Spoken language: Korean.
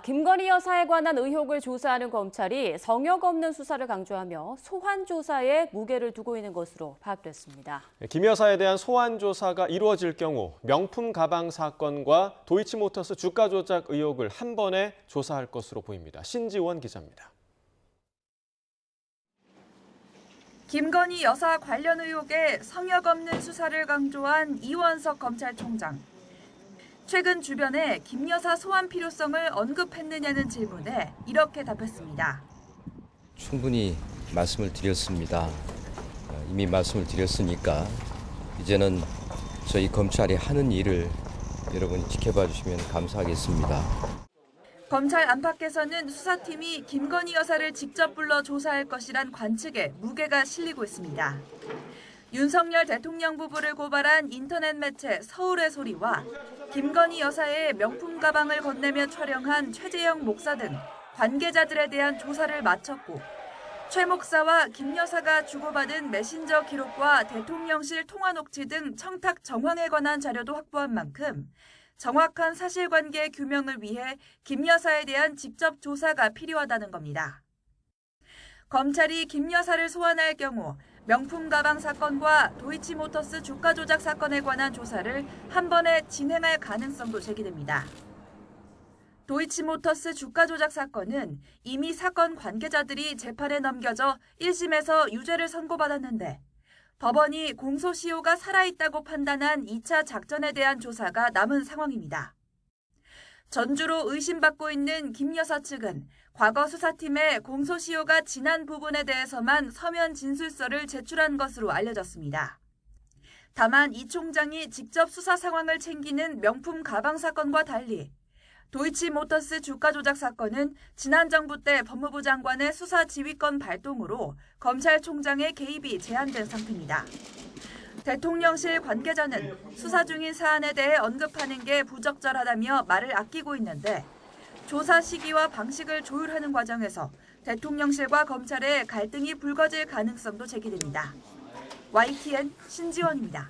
김건희 여사에 관한 의혹을 조사하는 검찰이 성역 없는 수사를 강조하며 소환 조사에 무게를 두고 있는 것으로 파악됐습니다. 김 여사에 대한 소환 조사가 이루어질 경우 명품 가방 사건과 도이치모터스 주가 조작 의혹을 한 번에 조사할 것으로 보입니다. 신지원 기자입니다. 김건희 여사 관련 의혹에 성역 없는 수사를 강조한 이원석 검찰총장. 최근 주변에 김 여사 소환 필요성을 언급했느냐는 질문에 이렇게 답했습니다. 충분히 말씀을 드렸습니다. 이미 말씀을 드렸으니까 이제는 저희 검찰이 하는 일을 여러분이 지켜봐 주시면 감사하겠습니다. 검찰 안팎에서는 수사팀이 김건희 여사를 직접 불러 조사할 것이란 관측에 무게가 실리고 있습니다. 윤석열 대통령 부부를 고발한 인터넷 매체 서울의 소리와 김건희 여사의 명품 가방을 건네며 촬영한 최재형 목사 등 관계자들에 대한 조사를 마쳤고 최 목사와 김 여사가 주고받은 메신저 기록과 대통령실 통화 녹취 등 청탁 정황에 관한 자료도 확보한 만큼 정확한 사실관계 규명을 위해 김 여사에 대한 직접 조사가 필요하다는 겁니다. 검찰이 김 여사를 소환할 경우 명품 가방 사건과 도이치모터스 주가 조작 사건에 관한 조사를 한 번에 진행할 가능성도 제기됩니다. 도이치모터스 주가 조작 사건은 이미 사건 관계자들이 재판에 넘겨져 1심에서 유죄를 선고받았는데 법원이 공소시효가 살아있다고 판단한 2차 작전에 대한 조사가 남은 상황입니다. 전주로 의심받고 있는 김 여사 측은 과거 수사팀에 공소시효가 지난 부분에 대해서만 서면 진술서를 제출한 것으로 알려졌습니다. 다만 이 총장이 직접 수사 상황을 챙기는 명품 가방 사건과 달리 도이치모터스 주가 조작 사건은 지난 정부 때 법무부 장관의 수사 지휘권 발동으로 검찰총장의 개입이 제한된 상태입니다. 대통령실 관계자는 수사 중인 사안에 대해 언급하는 게 부적절하다며 말을 아끼고 있는데 조사 시기와 방식을 조율하는 과정에서 대통령실과 검찰의 갈등이 불거질 가능성도 제기됩니다. YTN 신지원입니다.